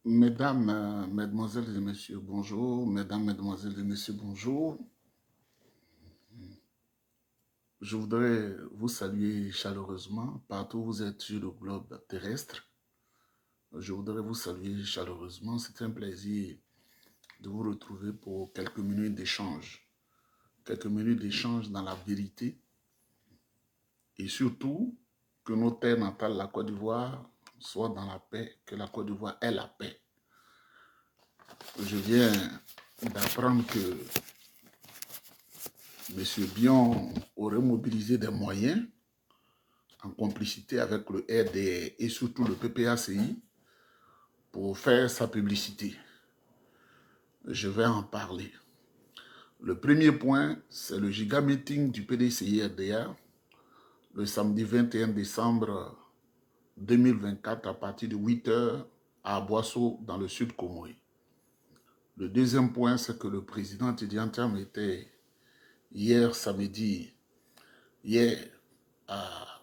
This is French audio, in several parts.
Mesdames, Mesdemoiselles et Messieurs, bonjour. Mesdames, Mesdemoiselles et Messieurs, bonjour. Je voudrais vous saluer chaleureusement partout où vous êtes sur le globe terrestre. Je voudrais vous saluer chaleureusement. C'est un plaisir de vous retrouver pour quelques minutes d'échange. Quelques minutes d'échange dans la vérité. Et surtout, que nos terres natales, la Côte d'Ivoire, soient dans la paix, que la Côte d'Ivoire ait la paix. Je viens d'apprendre que M. Bion aurait mobilisé des moyens en complicité avec le RDR et surtout le PPACI pour faire sa publicité. Je vais en parler. Le premier point, c'est le giga meeting du PDCI RDA le samedi 21 décembre 2024 à partir de 8 h à Boisseau dans le sud Comoé. Le deuxième point, c'est que le président Tidiane Thiam était hier samedi, à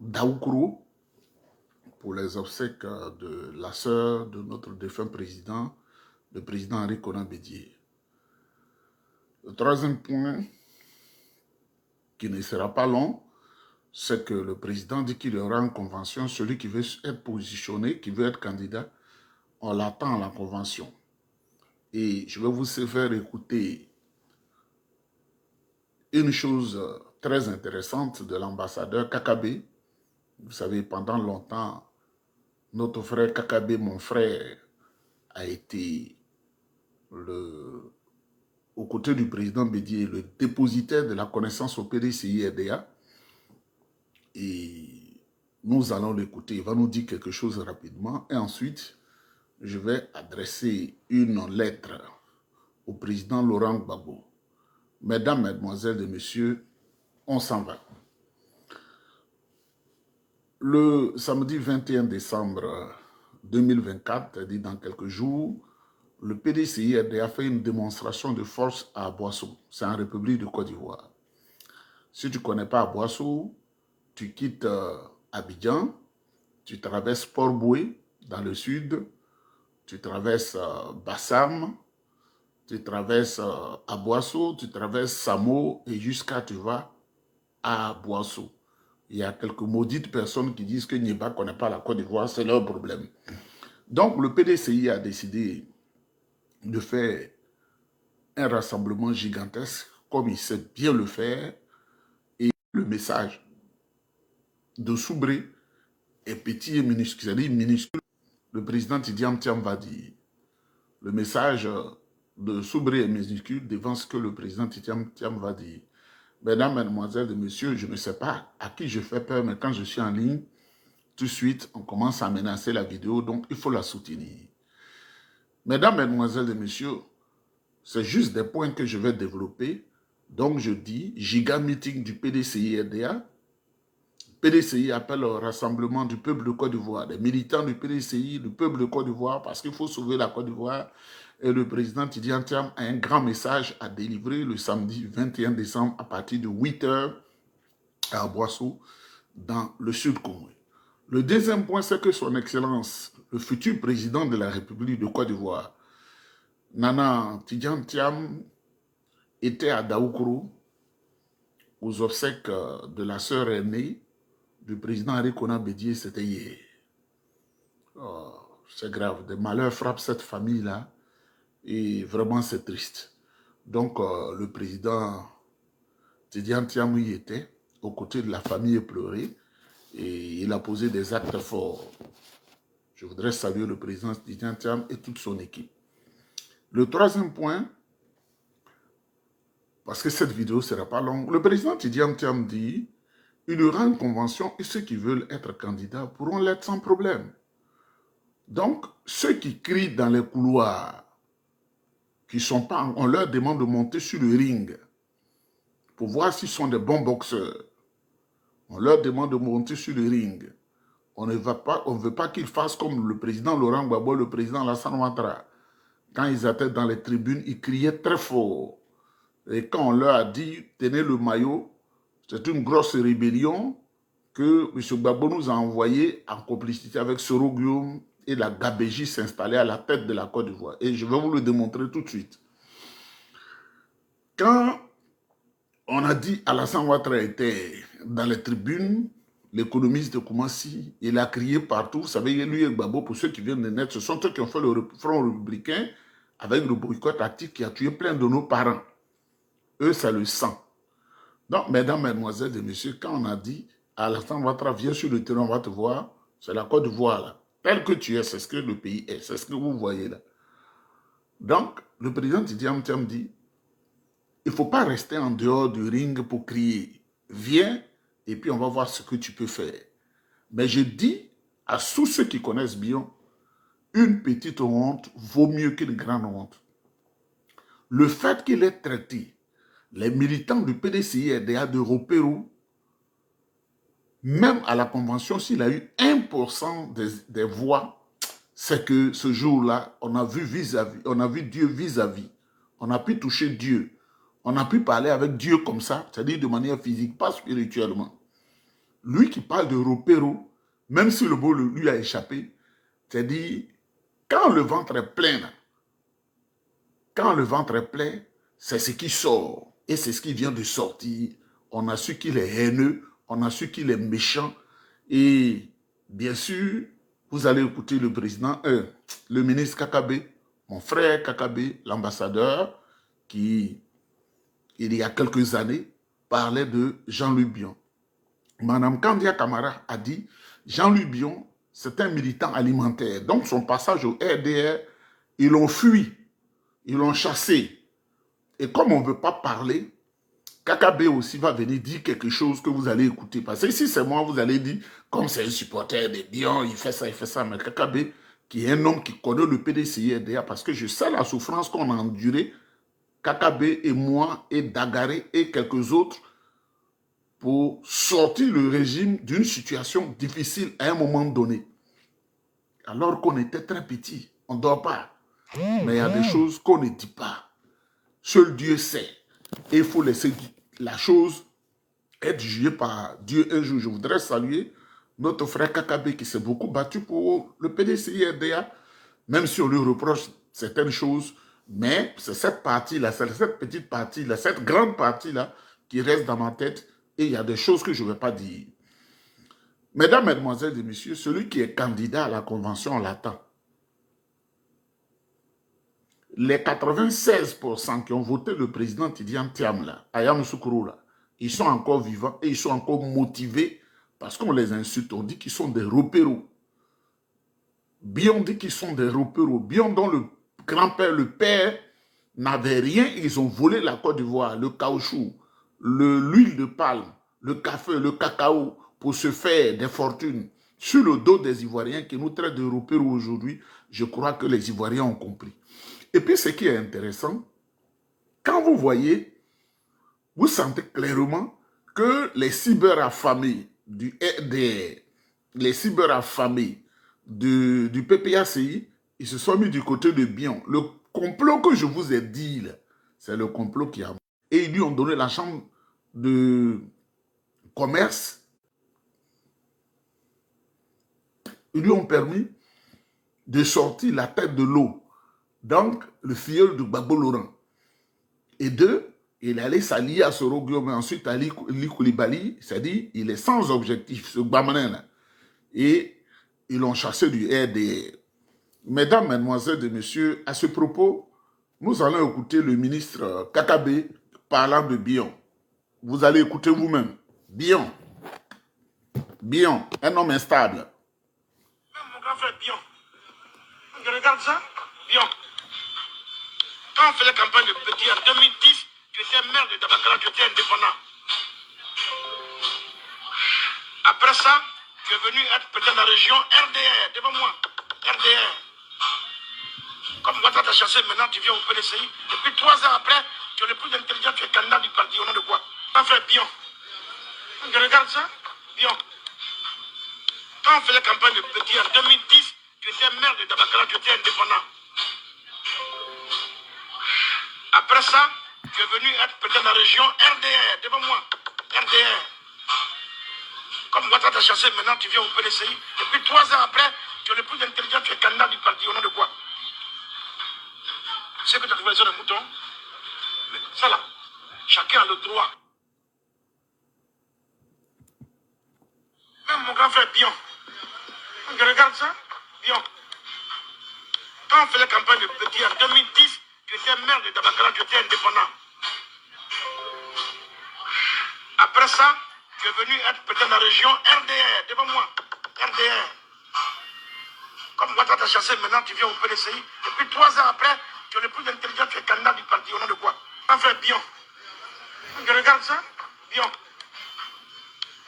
Daoukro pour les obsèques de la sœur de notre défunt président, le président Henri Konan Bédié. Le troisième point, qui ne sera pas long, c'est que le président dit qu'il y aura une convention. Celui qui veut être positionné, qui veut être candidat, on l'attend à la convention. Et je vais vous faire écouter une chose très intéressante de l'ambassadeur Kakabe. Vous savez, pendant longtemps, notre frère Kakabe, mon frère, a été aux côtés du président Bédié, le dépositaire de la connaissance au PDCI-RDA. Et nous allons l'écouter. Il va nous dire quelque chose rapidement. Et ensuite, je vais adresser une lettre au président Laurent Gbagbo. Mesdames, Mesdemoiselles et Messieurs, on s'en va. Le samedi 21 décembre 2024, c'est-à-dire dans quelques jours, le PDCI-RDA a fait une démonstration de force à Boisseau. C'est en République de Côte d'Ivoire. Si tu ne connais pas Boisseau, tu quittes Abidjan, tu traverses Port-Boué dans le sud, tu traverses Bassam, tu traverses Aboissou, tu traverses Samo et jusqu'à tu vas à Boissou. Il y a quelques maudites personnes qui disent que Nieba ne connaît pas la Côte d'Ivoire, c'est leur problème. Donc le PDCI a décidé de faire un rassemblement gigantesque, comme il sait bien le faire, et le message de Soubré est petit et minuscule, c'est-à-dire minuscule. Le président Tidiane Thiam va dire. Le message de Soubré est minuscule devant ce que le président Tidiane Thiam va dire. Mesdames, Mesdemoiselles et Messieurs, je ne sais pas à qui je fais peur, mais quand je suis en ligne, tout de suite, on commence à menacer la vidéo, donc il faut la soutenir. Mesdames, Mesdemoiselles et Messieurs, c'est juste des points que je vais développer. Donc je dis, giga meeting du PDCI-RDA. PDCI appelle au rassemblement du peuple de Côte d'Ivoire, des militants du PDCI, du peuple de Côte d'Ivoire, parce qu'il faut sauver la Côte d'Ivoire. Et le président Tidiane Thiam a un grand message à délivrer le samedi 21 décembre à partir de 8 h à Boissou, dans le sud Congo. Le deuxième point, c'est que son Excellence, le futur président de la République de Côte d'Ivoire, Nana Tidiane Thiam, était à Daoukro aux obsèques de la sœur aînée du président Henri Konan Bédié, c'était hier. Oh, c'est grave, des malheurs frappent cette famille-là et vraiment c'est triste. Donc le président Tidiane Thiam y était, aux côtés de la famille pleurée, et il a posé des actes forts. Je voudrais saluer le président Tidiane Thiam et toute son équipe. Le troisième point, parce que cette vidéo ne sera pas longue, le président Tidiane Thiam dit il y aura une convention et ceux qui veulent être candidats pourront l'être sans problème. Donc, ceux qui crient dans les couloirs, qui sont pas, on leur demande de monter sur le ring pour voir s'ils sont des bons boxeurs. On leur demande de monter sur le ring. On ne veut pas qu'ils fassent comme le président Laurent Gbagbo, le président Alassane Ouattara. Quand ils étaient dans les tribunes, ils criaient très fort. Et quand on leur a dit, tenez le maillot, c'est une grosse rébellion que M. Gbagbo nous a envoyé en complicité avec Soro Guillaume et la gabégie s'installer à la tête de la Côte d'Ivoire. Et je vais vous le démontrer tout de suite. Quand on a dit Alassane Ouattara était dans les tribunes, l'économiste de Koumassi, il a crié partout. Vous savez, lui et Gbagbo, pour ceux qui viennent de naître, ce sont eux qui ont fait le front républicain avec le boycott actif qui a tué plein de nos parents. Eux, c'est le sang. Donc, mesdames, mesdemoiselles et messieurs, quand on a dit Alassane Ouattara, viens sur le terrain, on va te voir, c'est la Côte d'Ivoire là. Tel que tu es, c'est ce que le pays est, c'est ce que vous voyez là. Donc, le président Tidiane Thiam dit, il ne faut pas rester en dehors du ring pour crier. Viens et puis on va voir ce que tu peux faire. Mais je dis à tous ceux qui connaissent bien, une petite honte vaut mieux qu'une grande honte. Le fait qu'il ait traité les militants du PDCI-RDA de repéraux, même à la convention, s'il a eu 1% des voix, c'est que ce jour-là, on a vu vis-à-vis, on a vu Dieu vis-à-vis. On a pu toucher Dieu. On a pu parler avec Dieu comme ça, c'est-à-dire de manière physique, pas spirituellement. Lui qui parle de repéraux, même si le mot lui a échappé, c'est-à-dire, quand le ventre est plein, c'est ce qui sort. Et c'est ce qui vient de sortir. On a su qu'il est haineux, on a su qu'il est méchant. Et bien sûr, vous allez écouter le président, le ministre Kakabe, mon frère Kakabe, l'ambassadeur, qui, il y a quelques années, parlait de Jean-Louis Bion. Madame Kandia Kamara a dit, Jean-Louis Bion, c'est un militant alimentaire. Donc son passage au RDR, ils l'ont fui, ils l'ont chassé. Et comme on ne veut pas parler, Kakabe aussi va venir dire quelque chose que vous allez écouter. Parce que si c'est moi, vous allez dire, comme c'est un supporter de Bion, il fait ça. Mais Kakabe, qui est un homme qui connaît le PDCI-RDA, parce que je sais la souffrance qu'on a endurée, Kakabe et moi, et Dagaré et quelques autres, pour sortir le régime d'une situation difficile à un moment donné. Alors qu'on était très petit, on ne dort pas. Mais il y a des choses qu'on ne dit pas. Seul Dieu sait. Et il faut laisser la chose être jugée par Dieu un jour. Je voudrais saluer notre frère Kakabe qui s'est beaucoup battu pour le PDCI-RDA, même si on lui reproche certaines choses. Mais c'est cette partie-là, c'est cette petite partie-là, cette grande partie-là qui reste dans ma tête. Et il y a des choses que je ne vais pas dire. Mesdames, mesdemoiselles et messieurs, celui qui est candidat à la convention, on l'attend. Les 96% qui ont voté le président Tidiane Thiam, là, Ayam Soukourou, là, ils sont encore vivants et ils sont encore motivés parce qu'on les insulte. On dit qu'ils sont des repéros. Bion dit qu'ils sont des repéros. Bion dont le grand-père, le père, n'avait rien. Ils ont volé la Côte d'Ivoire, le caoutchouc, l'huile de palme, le café, le cacao, pour se faire des fortunes sur le dos des Ivoiriens qui nous traitent de repéros aujourd'hui. Je crois que les Ivoiriens ont compris. Et puis, ce qui est intéressant, quand vous voyez, vous sentez clairement que les cyberaffamés du RDR, les cyberaffamés du PPACI, ils se sont mis du côté de Bion. Le complot que je vous ai dit, c'est le complot qui a... Et ils lui ont donné la chambre de commerce. Ils lui ont permis de sortir la tête de l'eau. Donc, le filleul de Gbagbo Laurent. Et deux, il allait s'allier à Sorogio, mais ensuite à Ali Koulibaly, c'est-à-dire il est sans objectif, ce Gbamanin-là. Et ils l'ont chassé du RDR. Mesdames, mesdemoiselles et messieurs, à ce propos, nous allons écouter le ministre Kakabe parlant de Bion. Vous allez écouter vous-même. Bion, un homme instable. Même mon grand frère Bion, je regarde ça, Bion. Quand on faisait campagne de Petit en 2010, tu étais maire de Dabakara, tu étais indépendant. Après ça, tu es venu être président de la région RDR, devant moi, RDR. Comme Ouattara t'a chassé, maintenant tu viens au PDCI. Et puis 3 ans après, tu es le plus intelligent, tu es candidat du parti. Au nom de quoi? Mon frère Bion. Je regarde ça, Bion. Quand on faisait campagne de Petit en 2010, tu étais maire de Dabakara, tu étais indépendant. Après ça, tu es venu être président de la région RDR, devant moi, RDR. Comme Ouattara t'a chassé, maintenant tu viens au PDCI. Et puis 3 ans après, tu es le plus intelligent, tu es candidat du parti. Au nom de quoi? C'est que tu as trouvé sur les moutons. Ça là, chacun a le droit. Même mon grand frère Bion, je regarde ça, Bion. Quand on faisait campagne de Petit en 2010, tu étais maire de Dabakara, tu étais indépendant. Après ça, tu es venu être peut-être dans la région RDR, devant moi. RDR. Comme Ouattara t'a chassé, maintenant tu viens au PDCI. Et puis 3 ans après, tu es le plus intelligent, tu es candidat du parti. Au nom de quoi? Mon frère Bion. Je regarde ça, Bion.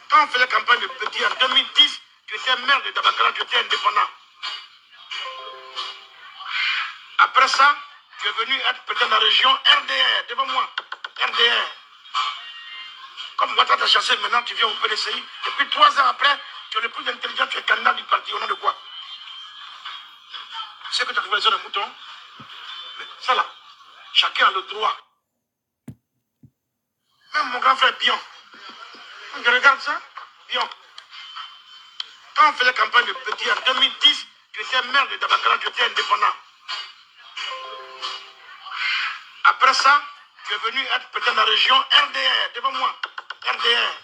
Quand on faisait campagne de Petit en 2010, tu étais maire de Dabakara, tu étais indépendant. Après ça, tu es venu être peut-être dans la région RDR, devant moi. RDR. Comme Ouattara t'a chassé, maintenant tu viens au PDCI. Et puis 3 ans après, tu es le plus intelligent, tu es candidat du parti. Au nom de quoi? C'est que tu as trouvé sur les moutons. Ça là, chacun a le droit. Même mon grand frère Bion. Je regarde ça, Bion. Quand on faisait campagne de Petit en 2010, tu étais maire de Dabakara, tu étais indépendant. Après ça, tu es venu être peut-être dans la région RDR, devant moi. RDR.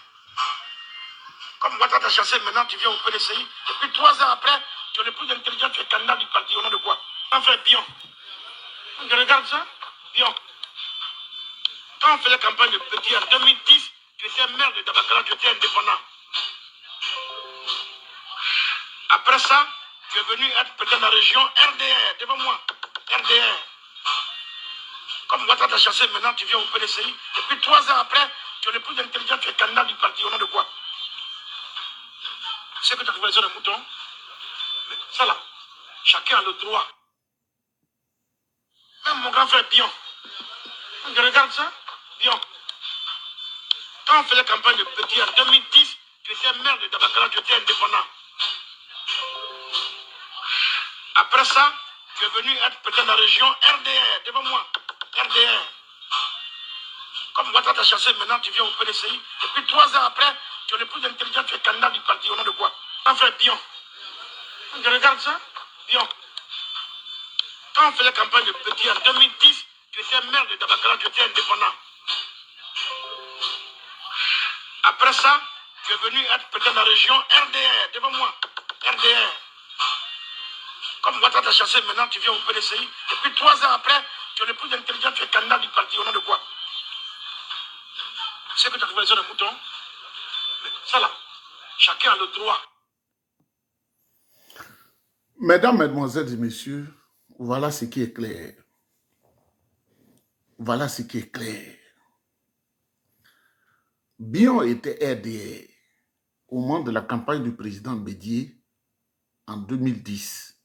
Comme Ouattara t'a chassé, maintenant tu viens au PDCI. Et puis 3 ans après, tu es le plus intelligent, tu es candidat du parti. Au nom de quoi? En fait, Bion. Je regarde ça, Bion. Quand on faisait campagne de Petit en 2010, tu étais maire de Dabakara, tu étais indépendant. Après ça, tu es venu être peut-être dans la région RDR, devant moi. RDR. Comme Ouattara t'a chassé, maintenant tu viens au PDCI. Et puis 3 ans après, tu es le plus intelligent, tu es candidat du parti. Au nom de quoi? C'est que tu as trouvé sur les moutons. Ça là, chacun a le droit. Même mon grand frère Bion. Je regarde ça, Bion. Quand on faisait campagne de Petit en 2010, tu étais maire de Dabakara, tu étais indépendant. Après ça, tu es venu être peut-être dans la région RDR, devant moi. RDR. Comme Ouattara t'a chassé, maintenant tu viens au PDCI. Et puis 3 ans après, tu es le plus intelligent, tu es candidat du parti. Au nom de quoi? Mon frère Bion. Je regarde ça, Bion. Quand on faisait campagne de Petit en 2010, tu étais maire de Dabakara, tu étais indépendant. Après ça, tu es venu être peut-être dans la région RDR, devant moi. RDR. Comme Ouattara t'a chassé, maintenant tu viens au PDCI. Et puis 3 ans après, tu es le plus intelligent, tu es candidat du parti. Au nom de quoi? C'est que tu as trouvé sur les moutons. Ça là, chacun a le droit. Mesdames, Mesdemoiselles et Messieurs, voilà ce qui est clair. Voilà ce qui est clair. Bion était RDR au moment de la campagne du président Bédié en 2010.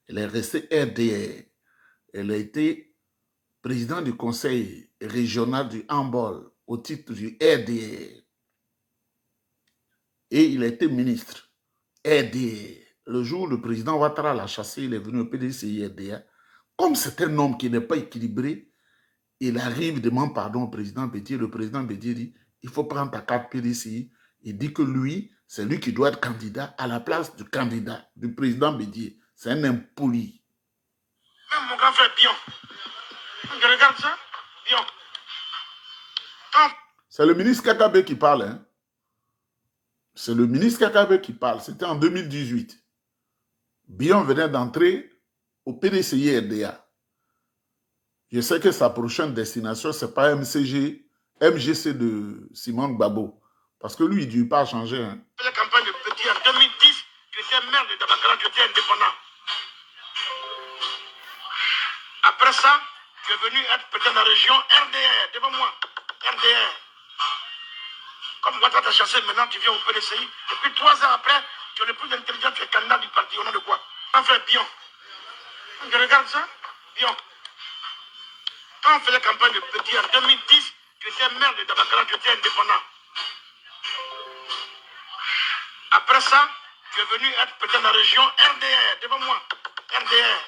Elle est restée RDR. Elle a été président du conseil régional du handball au titre du RDR. Et il a été ministre RDR. Le jour où le président Ouattara l'a chassé, il est venu au PDCI RDR. Comme c'est un homme qui n'est pas équilibré, il arrive, demande pardon au président Bédié. Le président Bédié dit, il faut prendre ta carte PDCI. Il dit que lui, c'est lui qui doit être candidat à la place du candidat, du président Bédié. C'est un impoli. Même mon grand frère Bion. Je regarde ça, Bion. C'est le ministre Kakabe qui parle. Hein? C'est le ministre Kakabe qui parle. C'était en 2018. Bion venait d'entrer au PDCI RDA. Je sais que sa prochaine destination, ce n'est pas MGC de Simone Gbagbo. Parce que lui, il ne dut pas changer. Hein. La campagne de Petit en 2010, tu étais maire de Dabakara, tu étais indépendant. Après ça, tu es venu être peut-être dans la région RDR, devant moi. RDR. Comme Ouattara t'a chassé, maintenant tu viens au PDCI. Et puis 3 ans après, tu es le plus intelligent, tu es candidat du parti. Au nom de quoi? Mon frère Bion. Je regarde ça, Bion. Quand on faisait campagne de Petit en 2010, tu étais maire de Dabakara, tu étais indépendant. Après ça, tu es venu être peut-être dans la région RDR, devant moi. RDR.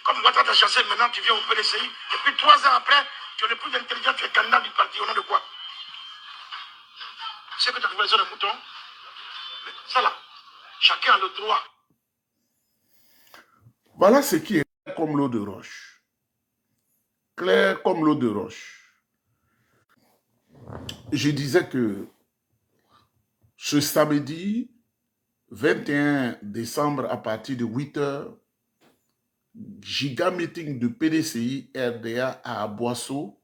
Comme Ouattara t'a chassé, maintenant tu viens au PDCI. Et puis 3 ans après, tu es le plus intelligent, tu es candidat du parti. Au nom de quoi? C'est que tu as trouvé sur les moutons. Ça là, Chacun a le droit. Voilà ce qui est clair comme l'eau de roche. Clair comme l'eau de roche. Je disais que ce samedi 21 décembre à partir de 8 h, giga meeting du PDCI RDA à Aboisseau.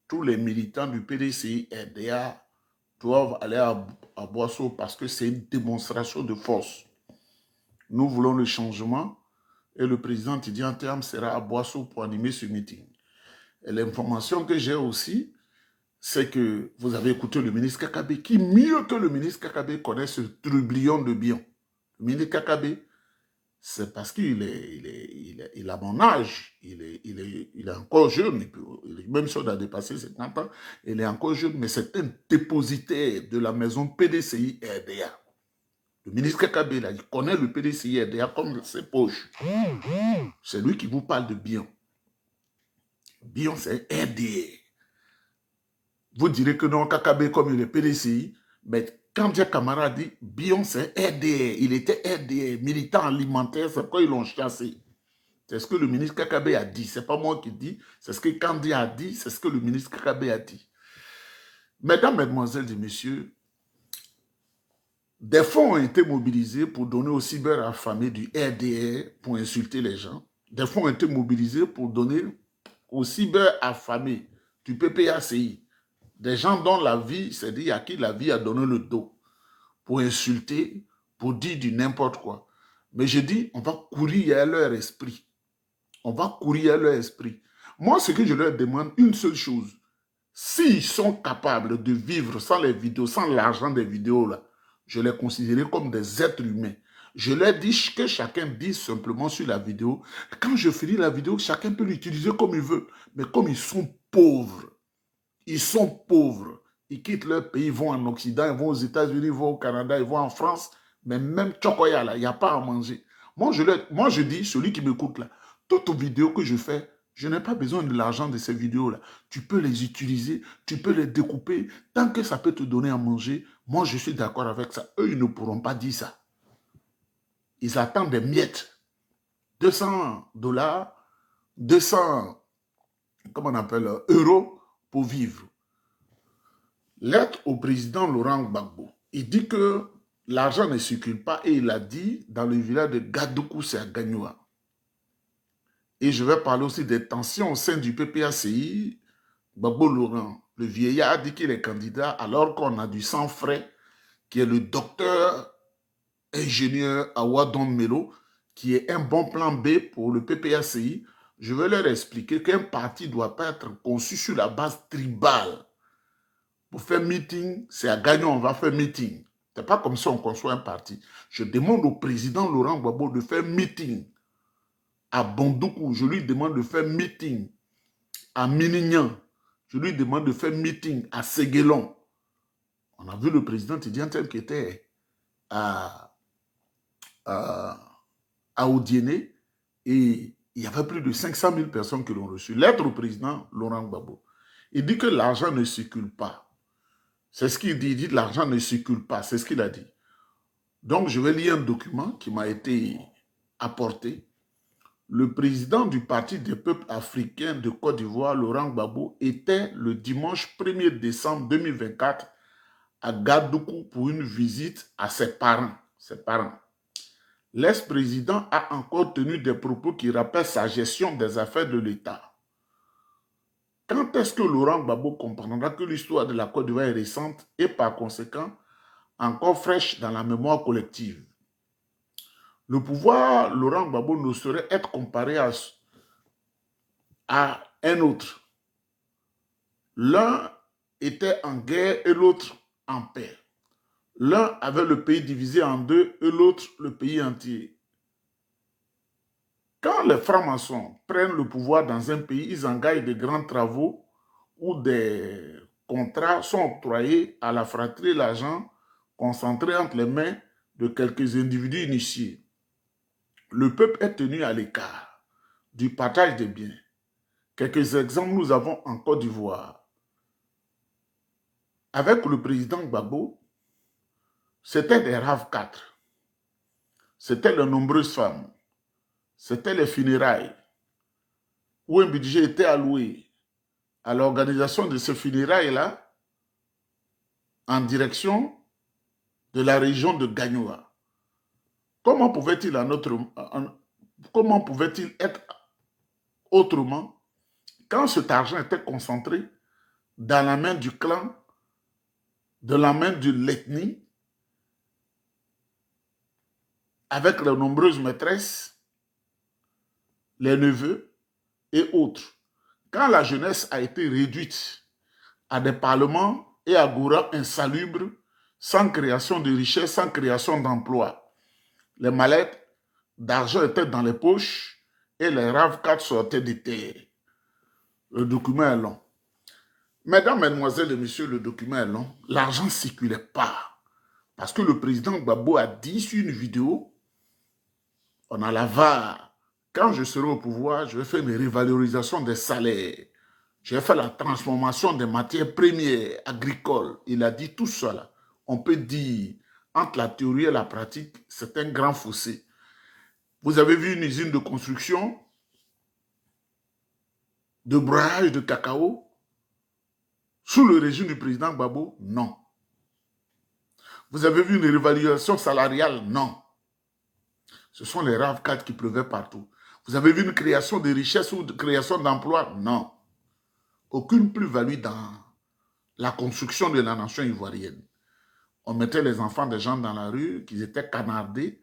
Tous les militants du PDCI RDA doivent aller à Boisseau parce que c'est une démonstration de force. Nous voulons le changement et le président Tidjane Thiam sera à Boisseau pour animer ce meeting. Et l'information que j'ai aussi, c'est que vous avez écouté le ministre Kakabe, qui mieux que le ministre Kakabe connaît ce trublion de Bion. Le ministre Kakabe, c'est parce qu'il a mon âge, il est encore jeune, même si on a dépassé 50 ans, il est encore jeune, mais c'est un dépositaire de la maison PDCI RDA. Le ministre Kakabe, là, il connaît le PDCI RDA comme ses poches. C'est lui qui vous parle de Bion. Bion, c'est RDA. Vous direz que non, Kakabe, comme il est PDCI, mais quand Dia Camara dit Bion, c'est RDA, il était RDA, militant alimentaire, c'est pourquoi ils l'ont chassé. C'est ce que le ministre Kakabe a dit. Ce n'est pas moi qui dis, c'est ce que Kandi a dit, c'est ce que le ministre Kakabe a dit. Mesdames, mesdemoiselles et messieurs, des fonds ont été mobilisés pour donner aux cyberaffamés du RDR pour insulter les gens. Des fonds ont été mobilisés pour donner aux cyberaffamés du PPACI, des gens dont la vie, c'est-à-dire à qui la vie a donné le dos, pour insulter, pour dire du n'importe quoi. Mais je dis, on va courir à leur esprit. On va courir à leur esprit. Moi, ce que je leur demande, une seule chose. S'ils sont capables de vivre sans les vidéos, sans l'argent des vidéos, là, je les considère comme des êtres humains. Je leur dis que chacun dise simplement sur la vidéo. Quand je finis la vidéo, chacun peut l'utiliser comme il veut. Mais comme ils sont pauvres, ils quittent leur pays, ils vont en Occident, ils vont aux États-Unis, ils vont au Canada, ils vont en France. Mais même Tchokoya, là, il n'y a pas à manger. Moi, je dis, celui qui m'écoute là, toutes les vidéos que je fais, je n'ai pas besoin de l'argent de ces vidéos-là. Tu peux les utiliser, tu peux les découper. Tant que ça peut te donner à manger, moi, je suis d'accord avec ça. Eux, ils ne pourront pas dire ça. Ils attendent des miettes. 200 $, 200, comment on appelle, euros pour vivre. Lettre au président Laurent Gbagbo. Il dit que l'argent ne circule pas et il a dit dans le village de Gadoukou, c'est à Gagnoua. Et je vais parler aussi des tensions au sein du PPACI. Gbagbo Laurent, le vieillard, a dit qu'il est candidat alors qu'on a du sang frais, qui est le docteur ingénieur Awadon Melo, qui est un bon plan B pour le PPACI. Je vais leur expliquer qu'un parti ne doit pas être conçu sur la base tribale. Pour faire meeting, c'est à Gagnon, on va faire meeting. Ce n'est pas comme ça qu'on conçoit un parti. Je demande au président Laurent Gbagbo de faire meeting. À Bondoukou, je lui demande de faire meeting. À Minignan, je lui demande de faire meeting. À Séguélon. On a vu le président Tidjane Thiam qui était à Odiéné et il y avait plus de 500 000 personnes qui l'ont reçu. Lettre au président Laurent Gbagbo. Il dit que l'argent ne circule pas. C'est ce qu'il dit. Il dit que l'argent ne circule pas. C'est ce qu'il a dit. Donc, je vais lire un document qui m'a été apporté. Le président du Parti des peuples africains de Côte d'Ivoire, Laurent Gbagbo, était le dimanche 1er décembre 2024 à Gadoukou pour une visite à ses parents. L'ex-président a encore tenu des propos qui rappellent sa gestion des affaires de l'État. Quand est-ce que Laurent Gbagbo comprendra que l'histoire de la Côte d'Ivoire est récente et par conséquent encore fraîche dans la mémoire collective? Le pouvoir Laurent Gbagbo ne saurait être comparé à un autre. L'un était en guerre et l'autre en paix. L'un avait le pays divisé en deux et l'autre le pays entier. Quand les francs-maçons prennent le pouvoir dans un pays, ils engagent de grands travaux où des contrats sont octroyés à la fratrie et l'argent concentré entre les mains de quelques individus initiés. Le peuple est tenu à l'écart du partage des biens. Quelques exemples nous avons en Côte d'Ivoire. Avec le président Gbagbo, c'était des RAV4. c'était les nombreuses femmes, c'était les funérailles, où un budget était alloué à l'organisation de ces funérailles-là en direction de la région de Gagnoa. Comment pouvait-il être autrement quand cet argent était concentré dans la main du clan, dans la main de l'ethnie, avec les nombreuses maîtresses, les neveux et autres. Quand la jeunesse a été réduite à des parlements et à gourats insalubres, sans création de richesse, sans création d'emploi, les mallettes d'argent étaient dans les poches et les RAV4 sortaient des terres. Le document est long. Mesdames, Mesdemoiselles et Messieurs, le document est long. L'argent ne circulait pas. Parce que le président Gbagbo a dit sur une vidéo, on a la VAR. Quand je serai au pouvoir, je vais faire une révalorisation des salaires. Je vais faire la transformation des matières premières agricoles. Il a dit tout cela. On peut dire, entre la théorie et la pratique, c'est un grand fossé. Vous avez vu une usine de construction, de broyage de cacao, sous le régime du président Gbagbo? Non. Vous avez vu une réévaluation salariale? Non. Ce sont les RAV4 qui pleuvaient partout. Vous avez vu une création de richesse ou de création d'emplois? Non. Aucune plus-value dans la construction de la nation ivoirienne. On mettait les enfants des gens dans la rue, qui étaient canardés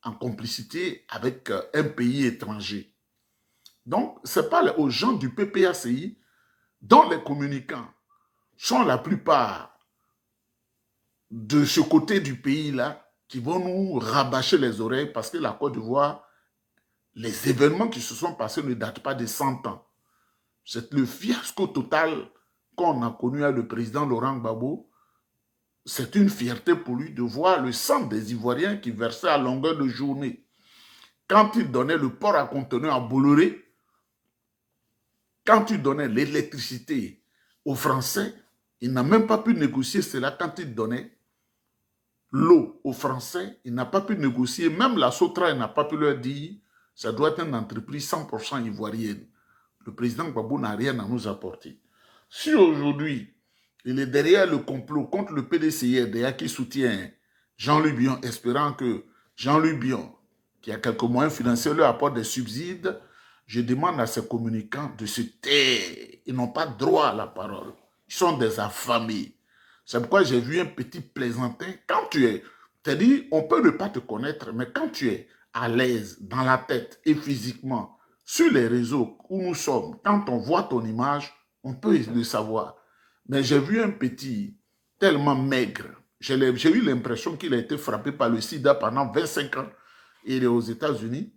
en complicité avec un pays étranger. Donc, ce n'est pas aux gens du PPACI dont les communicants sont la plupart de ce côté du pays-là qui vont nous rabâcher les oreilles parce que la Côte d'Ivoire, les événements qui se sont passés ne datent pas de 100 ans. C'est le fiasco total qu'on a connu avec le président Laurent Gbagbo. C'est une fierté pour lui de voir le sang des Ivoiriens qui versaient à longueur de journée. Quand il donnait le port à conteneurs à Bolloré, quand il donnait l'électricité aux Français, il n'a même pas pu négocier cela. Quand il donnait l'eau aux Français, il n'a pas pu négocier. Même la Sotra, il n'a pas pu leur dire ça doit être une entreprise 100% ivoirienne. Le président Gbagbo n'a rien à nous apporter. Si aujourd'hui, il est derrière le complot contre le PDCI-RDA qui soutient Jean-Louis Bion, espérant que Jean-Louis Bion, qui a quelques moyens financiers, leur apporte des subsides, je demande à ces communicants de se taire. Ils n'ont pas droit à la parole. Ils sont des affamés. C'est pourquoi j'ai vu un petit plaisantin. Quand tu es, c'est-à-dire, on peut ne pas te connaître, mais quand tu es à l'aise dans la tête et physiquement, sur les réseaux où nous sommes, quand on voit ton image, on peut le savoir. Mais j'ai vu un petit tellement maigre. J'ai eu l'impression qu'il a été frappé par le sida pendant 25 ans. Il est aux États-Unis.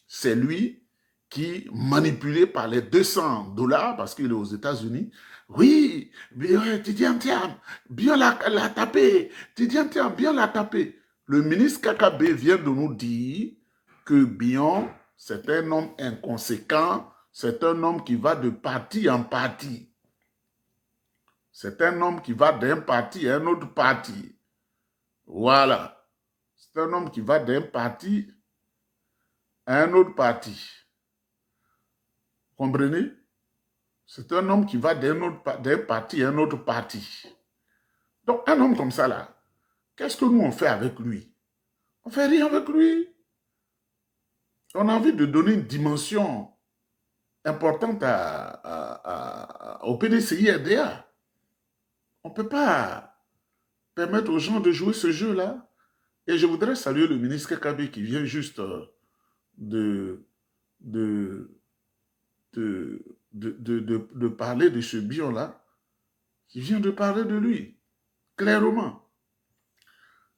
C'est lui qui, manipulé par les $200, parce qu'il est aux États-Unis, oui, Tidiane Thiam, bien la taper, Tidiane Thiam, bien la taper. Le ministre KKB vient de nous dire que Bion, c'est un homme inconséquent, c'est un homme qui va de parti en parti. C'est un homme qui va d'un parti à un autre parti. Voilà. C'est un homme qui va d'un parti à un autre parti. Comprenez? C'est un homme qui va d'un parti à un autre parti. Donc, un homme comme ça, là, qu'est-ce que nous, on fait avec lui? On ne fait rien avec lui. On a envie de donner une dimension importante au PDCI-RDA. On ne peut pas permettre aux gens de jouer ce jeu-là. Et je voudrais saluer le ministre Kakabe qui vient juste de parler de ce Bion-là, qui vient de parler de lui, clairement.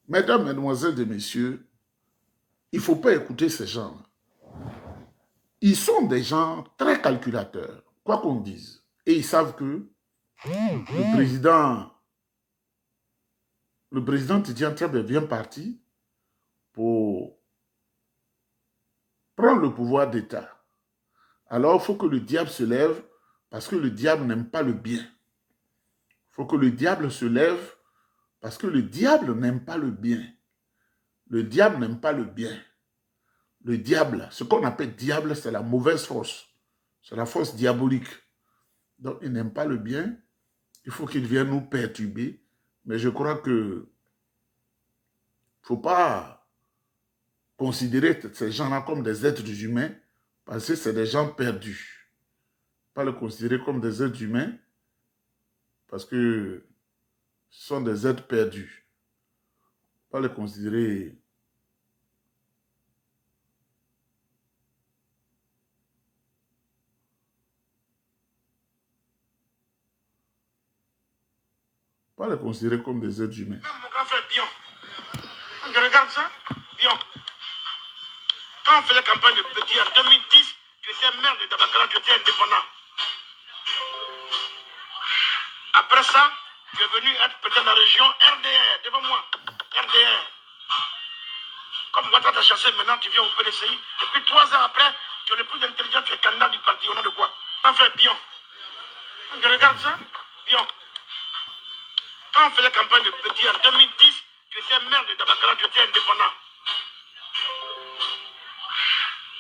Mesdames, Mesdemoiselles et Messieurs, il ne faut pas écouter ces gens. Ils sont des gens très calculateurs, quoi qu'on dise. Et ils savent que le président Tidiane Thiam est bien parti pour prendre le pouvoir d'État. Alors, il faut que le diable se lève parce que le diable n'aime pas le bien. Il faut que le diable se lève parce que le diable n'aime pas le bien. Le diable n'aime pas le bien. Le diable, ce qu'on appelle diable, c'est la mauvaise force. C'est la force diabolique. Donc, il n'aime pas le bien. Il faut qu'il vienne nous perturber. Mais je crois que il ne faut pas considérer ces gens-là comme des êtres humains parce que c'est des gens perdus. Pas les considérer comme des êtres humains parce que ce sont des êtres perdus. Pas les considérer... Pas les considérer comme des êtres humains. Même mon grand frère Bion, quand je regarde ça, Bion, quand on faisait campagne de Petit en 2010, tu étais maire de Dabakara, tu étais indépendant. Après ça, tu es venu être président de la région RDR, devant moi, RDR. Comme Ouattara t'a chassé, maintenant tu viens au PDCI. Et puis 3 ans après, tu es le plus intelligent, tu es candidat du parti. Au nom de quoi? Grand frère Bion. Quand je regarde ça, Bion. Quand on faisait campagne de Petit en 2010, tu étais maire de Dabakara, tu étais indépendant.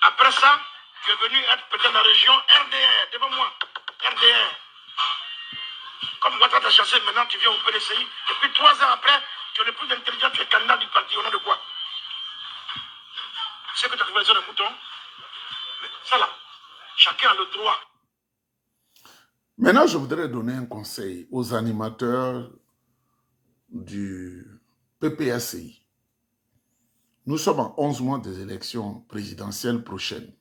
Après ça, tu es venu être président de la région RDR, devant moi, RDR. Comme Ouattara t'a chassé, maintenant tu viens au PDCI. Et puis 3 ans après, tu es le plus intelligent, tu es candidat du parti. Au nom de quoi? C'est que tu as révélé le mouton. Mais ça là, chacun a le droit. Maintenant, je voudrais donner un conseil aux animateurs du PPACI. Nous sommes en 11 mois des élections présidentielles prochaines.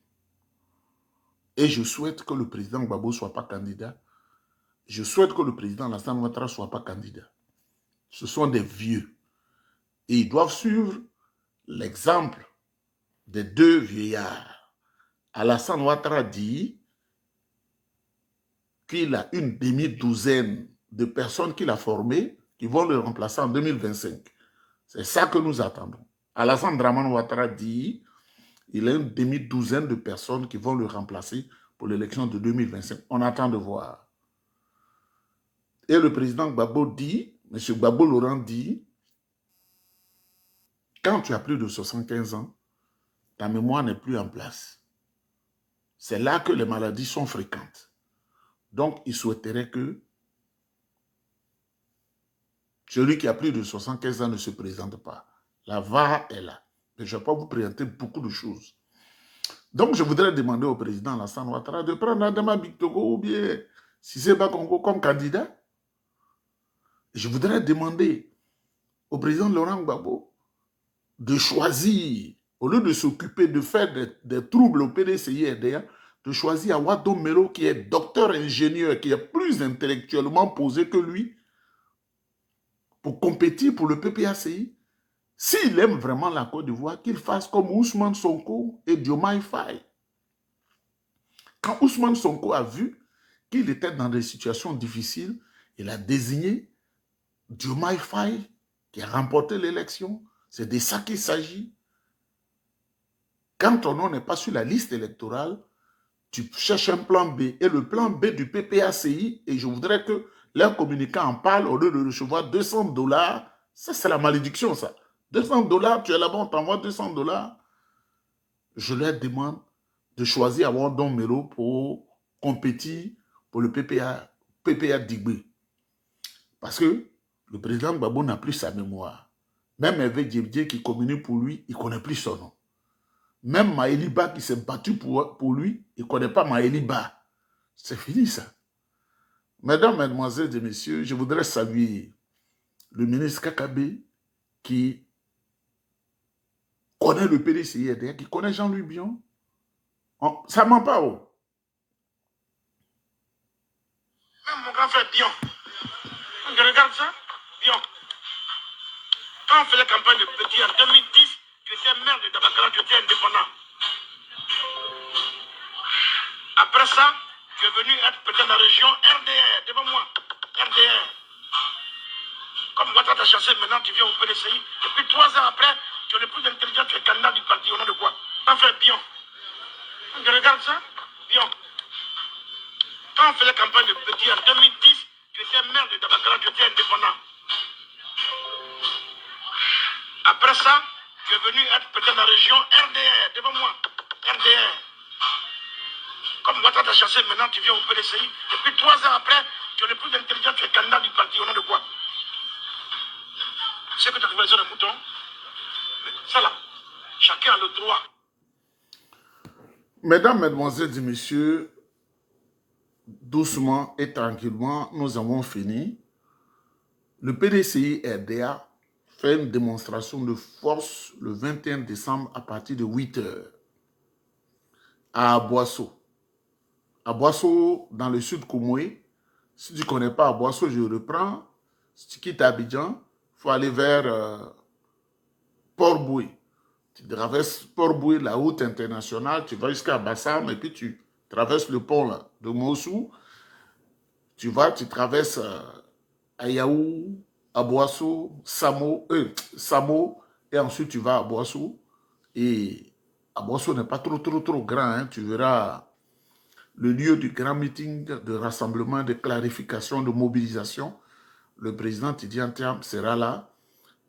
Et je souhaite que le président Gbagbo ne soit pas candidat. Je souhaite que le président Alassane Ouattara ne soit pas candidat. Ce sont des vieux. Et ils doivent suivre l'exemple des deux vieillards. Alassane Ouattara dit qu'il a une demi-douzaine de personnes qu'il a formées qui vont le remplacer en 2025. C'est ça que nous attendons. Alassane Dramane Ouattara dit qu'il a une demi-douzaine de personnes qui vont le remplacer pour l'élection de 2025. On attend de voir. Et le président Gbagbo dit, M. Gbagbo Laurent dit, quand tu as plus de 75 ans, ta mémoire n'est plus en place. C'est là que les maladies sont fréquentes. Donc, il souhaiterait que celui qui a plus de 75 ans ne se présente pas. La VAR est là. Mais je ne vais pas vous présenter beaucoup de choses. Donc, je voudrais demander au président Alassane Ouattara de prendre Adama Bictogo ou bien Cissé Bakongo comme candidat. Je voudrais demander au président Laurent Gbagbo de choisir, au lieu de s'occuper de faire des troubles au PDCI et RDA, de choisir Awadou Melo qui est docteur ingénieur, qui est plus intellectuellement posé que lui, pour compétir pour le PPACI. S'il aime vraiment la Côte d'Ivoire, qu'il fasse comme Ousmane Sonko et Diomaye Faye. Quand Ousmane Sonko a vu qu'il était dans des situations difficiles, il a désigné Diomaye Faye qui a remporté l'élection. C'est de ça qu'il s'agit. Quand ton nom n'est pas sur la liste électorale, tu cherches un plan B. Et le plan B du PPACI, et je voudrais que leurs communicants en parlent au lieu de recevoir $200. Ça, c'est la malédiction, ça. $200, tu es là-bas, on t'envoie $200. Je leur demande de choisir Awadou Melo pour compétir pour le PPA Digbé. Parce que le président Gbagbo n'a plus sa mémoire. Même Hervé Djebdje qui communique pour lui, il ne connaît plus son nom. Même Maëliba qui s'est battu pour lui, il ne connaît pas Maëliba. C'est fini ça. Mesdames, Mesdemoiselles et Messieurs, je voudrais saluer le ministre Kakabe qui connaît le PDCI, qui connaît Jean-Louis Bion. Ça ne ment pas. Oh. Même mon grand frère Bion, quand je regarde ça, Bion, quand on faisait campagne de Petit en 2010, tu étais maire de Dabakara, tu étais indépendant. Après ça, tu es venu être président de la région RDR, devant moi, RDR. Comme Ouattara t'a chassé, maintenant tu viens au PDCI. Et puis 3 ans après, tu es le plus intelligent, tu es candidat du parti. Au nom de quoi? Grand frère Bion. Quand je regarde ça, Bion. Quand on faisait campagne de Petit en 2010, tu étais maire de Dabakara, tu étais indépendant. Après ça, tu tu es venu être président de la région RDR, devant moi. RDR. Comme Ouattara t'a chassé, maintenant tu viens au PDCI. Et puis 3 ans après, tu es le plus intelligent, tu es candidat du parti. Au nom de quoi? C'est que tu as trouvé les zones de moutons. Ça là, chacun a le droit. Mesdames, Mesdemoiselles et Messieurs, doucement et tranquillement, nous avons fini. Le PDCI RDA fait une démonstration de force le 21 décembre à partir de 8 h à Aboissou. Aboissou, dans le sud Koumoé. Si tu ne connais pas Aboissou, je reprends. Si tu quittes Abidjan, il faut aller vers Port-Boué. Tu traverses Port-Boué, la route internationale, tu vas jusqu'à Bassam et puis tu traverses le pont là, de Mossou. Tu traverses Ayaou, Aboissou, Samo, et ensuite tu vas à Aboissou. Et Aboissou n'est pas trop grand, hein. Tu verras le lieu du grand meeting de rassemblement, de clarification, de mobilisation. Le président Tidjane Thiam sera là.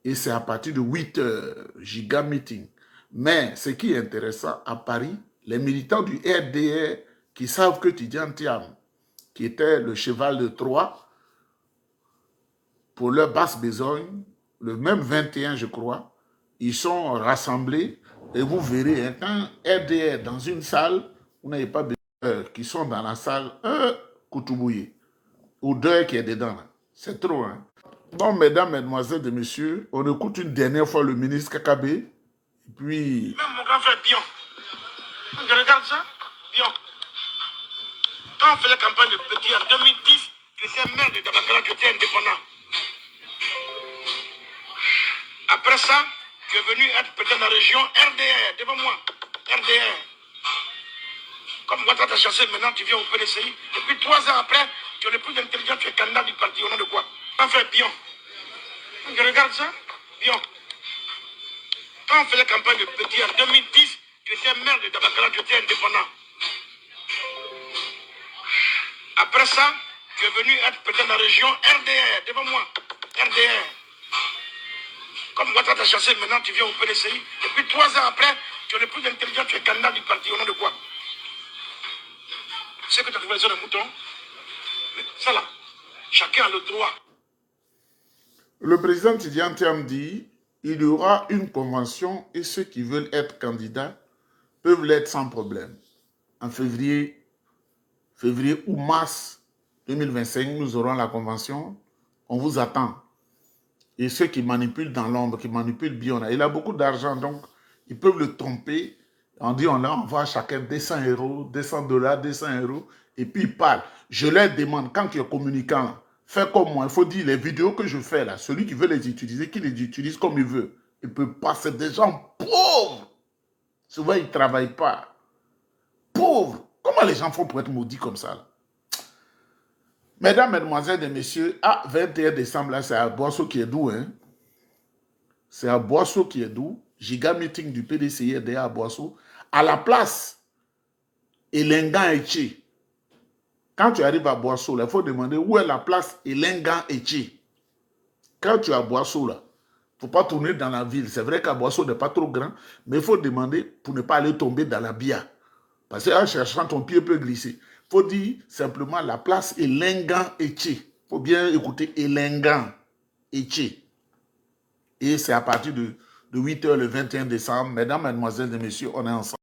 Et c'est à partir de 8 h, giga meeting. Mais ce qui est intéressant, à Paris, les militants du RDR qui savent que Tidjane Thiam, qui était le cheval de Troie, pour leur basse besogne, le même 21, je crois, ils sont rassemblés et vous verrez, hein, quand RDR dans une salle, vous n'avez pas besoin qui sont dans la salle, Koutoubouye, ou deux qui est dedans. C'est trop, hein. Bon, mesdames, mesdemoiselles et messieurs, on écoute une dernière fois le ministre Kakabe, et puis... Même mon grand frère Bion, je regarde ça, Bion. Quand on faisait campagne de Petit en 2010, j'étais maire de Dabakara, j'étais indépendant. Après ça, tu es venu être président de la région RDR, devant moi. RDR. Comme Ouattara t'a chassé, maintenant tu viens au PDCI. Et puis 3 ans après, tu es le plus intelligent, tu es candidat du parti. Au nom de quoi? Quand on fait Bion. Je regarde ça, Bion. Quand on faisait campagne de Petit en 2010, j'étais maire de Dabakara, j'étais indépendant. Après ça, tu es venu être président de la région RDR, devant moi. RDR. Comme Ouattara t'a chassé, maintenant tu viens au PDCI. Et puis 3 ans après, tu es le plus intelligent, tu es candidat du parti. Au nom de quoi? C'est que tu as trouvé les zones de moutons. Ça là, chacun a le droit. Le président Tidjane Thiam dit il y aura une convention et ceux qui veulent être candidats peuvent l'être sans problème. En février ou mars 2025, nous aurons la convention. On vous attend. Et ceux qui manipulent dans l'ombre, qui manipulent bien, il a beaucoup d'argent, donc ils peuvent le tromper. On dit, on envoie à chacun 200 €, 200 $, 200 €, et puis ils parlent. Je leur demande, quand tu es communicant, fais comme moi. Il faut dire, les vidéos que je fais là, celui qui veut les utiliser, qu'il les utilise comme il veut. Il ne peut pas, c'est des gens pauvres. Souvent, ils ne travaillent pas. Pauvres. Comment les gens font pour être maudits comme ça là? Mesdames, Mesdemoiselles et Messieurs, à 21 décembre, là, c'est à Aboissou qui est doux. Hein? C'est à Aboissou qui est doux. Giga meeting du PDCI à Aboissou. À la place Elengan Etche. Quand tu arrives à Aboissou, il faut demander où est la place Elengan Etche. Quand tu es à Aboissou, là, il ne faut pas tourner dans la ville. C'est vrai qu'Aboissou n'est pas trop grand, mais il faut demander pour ne pas aller tomber dans la bia. Parce qu'en cherchant, ton pied peut glisser. Il faut dire simplement la place Elengan Etche. Il faut bien écouter Elengan Etche. Et c'est à partir de 8 h le 21 décembre. Mesdames, Mesdemoiselles et Messieurs, on est ensemble.